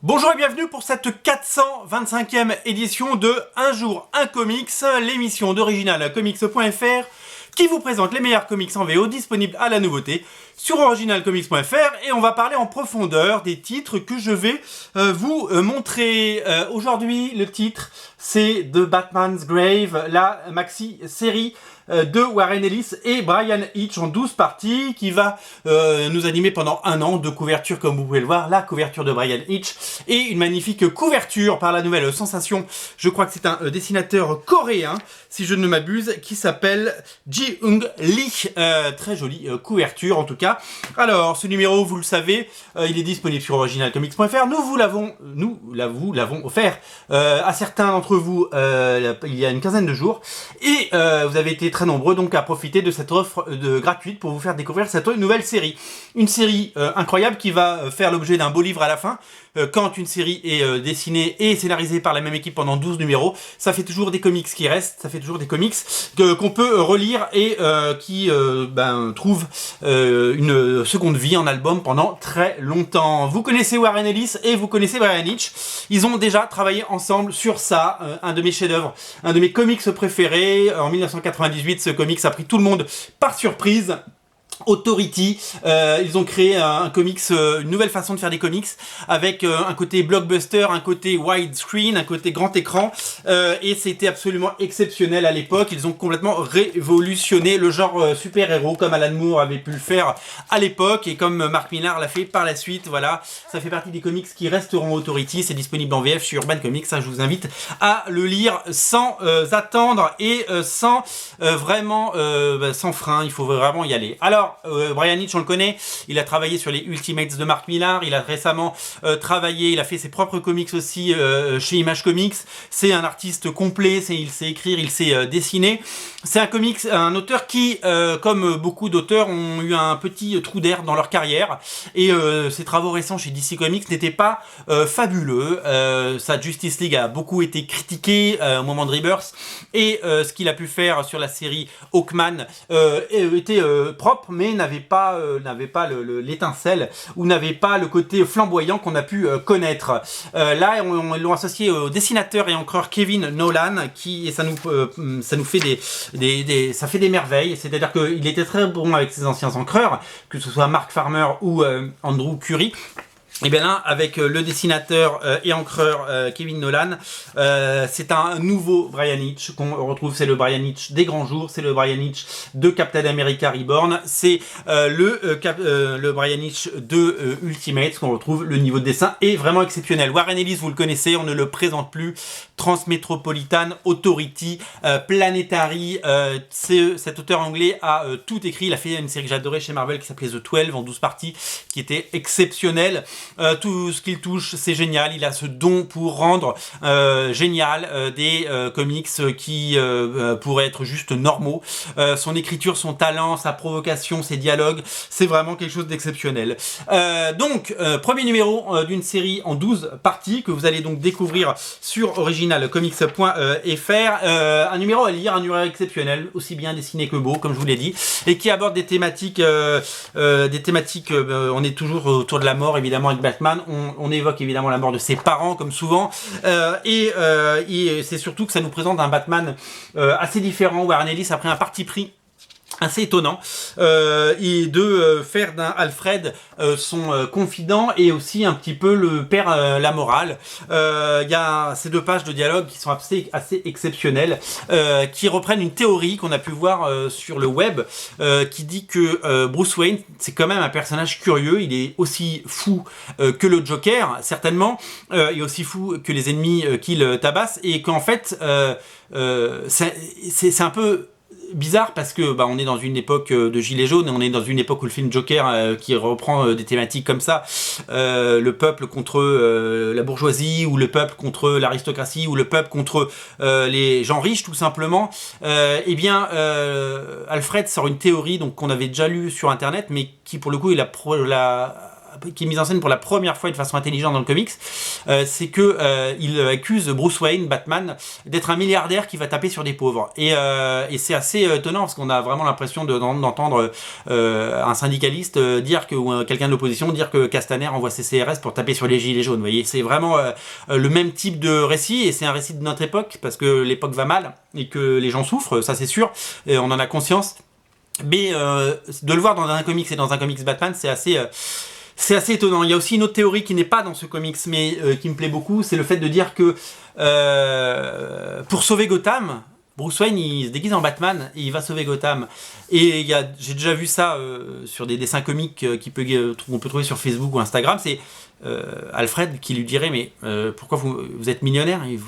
Bonjour et bienvenue pour cette 425e édition de Un jour un comics, l'émission d'Original Comics.fr qui vous présente les meilleurs comics en VO disponibles à la nouveauté sur originalcomics.fr, et on va parler en profondeur des titres que je vais vous montrer. Aujourd'hui, le titre, c'est The Batman's Grave, la maxi-série de Warren Ellis et Bryan Hitch en 12 parties qui va nous animer pendant un an. De couverture, comme vous pouvez le voir, la couverture de Bryan Hitch et une magnifique couverture par la nouvelle sensation. Je crois que c'est un dessinateur coréen, si je ne m'abuse, qui s'appelle Ji-Hung Lee. Très jolie couverture en tout cas. Alors, ce numéro, vous le savez, il est disponible sur originalcomics.fr. Nous vous l'avons offert à certains d'entre vous il y a une quinzaine de jours. Et vous avez été très nombreux donc à profiter de cette offre gratuite pour vous faire découvrir cette nouvelle série. Une série incroyable qui va faire l'objet d'un beau livre à la fin. Quand une série est dessinée et scénarisée par la même équipe pendant 12 numéros, ça fait toujours des comics qui restent, ça fait toujours des comics qu'on peut relire et qui trouvent une seconde vie en album pendant très longtemps. Vous connaissez Warren Ellis et vous connaissez Bryan Hitch. Ils ont déjà travaillé ensemble sur ça, un de mes chefs-d'œuvre, un de mes comics préférés. En 1998, ce comics a pris tout le monde par surprise. Authority, ils ont créé un comics, une nouvelle façon de faire des comics avec un côté blockbuster, un côté widescreen, un côté grand écran, et c'était absolument exceptionnel à l'époque. Ils ont complètement révolutionné le genre super-héros comme Alan Moore avait pu le faire à l'époque et comme Mark Millar l'a fait par la suite. Voilà, ça fait partie des comics qui resteront Authority. C'est disponible en VF sur Urban Comics. Ça, je vous invite à le lire sans attendre et sans sans frein. Il faut vraiment y aller. Alors, Bryan Hitch, on le connaît, il a travaillé sur les Ultimates de Mark Millar, il a récemment travaillé, il a fait ses propres comics aussi chez Image Comics. C'est un artiste complet, il sait écrire, il sait dessiner. C'est un auteur qui, comme beaucoup d'auteurs, ont eu un petit trou d'air dans leur carrière, et ses travaux récents chez DC Comics n'étaient pas fabuleux. Sa Justice League a beaucoup été critiqué au moment de Rebirth, et ce qu'il a pu faire sur la série Hawkman était propre, mais n'avait pas l'étincelle ou n'avait pas le côté flamboyant qu'on a pu connaître. Là, ils l'ont associé au dessinateur et encreur Kevin Nolan, et ça nous fait ça fait des merveilles. C'est-à-dire qu'il était très bon avec ses anciens encreurs, que ce soit Mark Farmer ou Andrew Curry. Et bien là, avec le dessinateur et encreur Kevin Nolan, c'est un nouveau Bryan Hitch qu'on retrouve. C'est le Bryan Hitch des grands jours, c'est le Bryan Hitch de Captain America Reborn, c'est le Bryan Hitch de Ultimates qu'on retrouve. Le niveau de dessin est vraiment exceptionnel. Warren Ellis, vous le connaissez, on ne le présente plus. Transmetropolitan, Authority, Planetary, cet auteur anglais a tout écrit. Il a fait une série que j'adorais chez Marvel qui s'appelait The 12 en 12 parties, qui était exceptionnelle. Tout ce qu'il touche, c'est génial. Il a ce don pour rendre génial des comics qui pourraient être juste normaux. Son écriture, son talent, sa provocation, ses dialogues, c'est vraiment quelque chose d'exceptionnel. Donc, premier numéro d'une série en 12 parties que vous allez donc découvrir sur originalcomics.fr. Un numéro à lire, un numéro exceptionnel, aussi bien dessiné que beau, comme je vous l'ai dit, et qui aborde des thématiques, on est toujours autour de la mort, évidemment, avec Batman. On évoque évidemment la mort de ses parents, comme souvent, et c'est surtout que ça nous présente un Batman assez différent. Warren Ellis a pris un parti pris assez étonnant, et de faire d'un Alfred son confident et aussi un petit peu le père la morale. Il y a ces 2 pages de dialogue qui sont assez exceptionnelles, qui reprennent une théorie qu'on a pu voir sur le web, qui dit que Bruce Wayne, c'est quand même un personnage curieux. Il est aussi fou que le Joker, certainement, et aussi fou que les ennemis qu'il tabasse, et qu'en fait c'est un peu bizarre parce que on est dans une époque de gilets jaunes, et on est dans une époque où le film Joker qui reprend des thématiques comme ça, le peuple contre la bourgeoisie, ou le peuple contre l'aristocratie, ou le peuple contre les gens riches tout simplement. Alfred sort une théorie donc qu'on avait déjà lue sur internet, mais qui pour le coup il a qui est mise en scène pour la première fois de façon intelligente dans le comics, c'est que il accuse Bruce Wayne, Batman, d'être un milliardaire qui va taper sur des pauvres. Et c'est assez étonnant parce qu'on a vraiment l'impression d'entendre un syndicaliste dire que, ou quelqu'un de l'opposition dire que Castaner envoie ses CRS pour taper sur les gilets jaunes. Vous voyez, c'est vraiment le même type de récit, et c'est un récit de notre époque parce que l'époque va mal et que les gens souffrent, ça c'est sûr, et on en a conscience. Mais de le voir dans un comics et dans un comics Batman, c'est assez étonnant. Il y a aussi une autre théorie qui n'est pas dans ce comics, mais qui me plaît beaucoup, c'est le fait de dire que pour sauver Gotham, Bruce Wayne il se déguise en Batman et il va sauver Gotham. Et j'ai déjà vu ça sur des dessins comiques qu'on peut trouver sur Facebook ou Instagram. C'est Alfred qui lui dirait mais pourquoi vous êtes millionnaire, il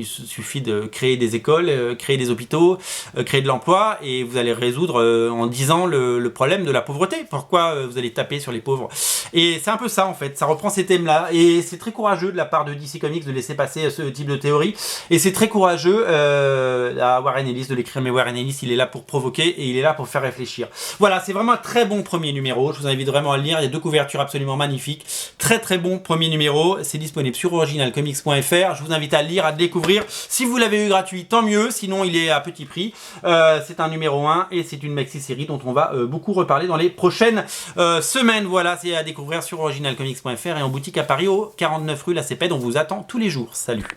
suffit de créer des écoles, créer des hôpitaux, créer de l'emploi et vous allez résoudre en 10 ans le problème de la pauvreté. Pourquoi vous allez taper sur les pauvres? Et c'est un peu ça en fait, ça reprend ces thèmes là et c'est très courageux de la part de DC Comics de laisser passer ce type de théorie, et c'est très courageux à Warren Ellis de l'écrire, mais Warren Ellis il est là pour provoquer et il est là pour faire réfléchir. Voilà, c'est vraiment un très bon premier numéro, je vous invite vraiment à le lire, il y a 2 couvertures absolument magnifiques, très bon premier numéro, c'est disponible sur originalcomics.fr, je vous invite à le lire, à le découvrir, si vous l'avez eu gratuit tant mieux, sinon il est à petit prix, c'est un numéro 1 et c'est une maxi-série dont on va beaucoup reparler dans les prochaines semaines. Voilà, c'est à découvrir sur originalcomics.fr et en boutique à Paris au 49 rue La Cépède, on vous attend tous les jours, salut.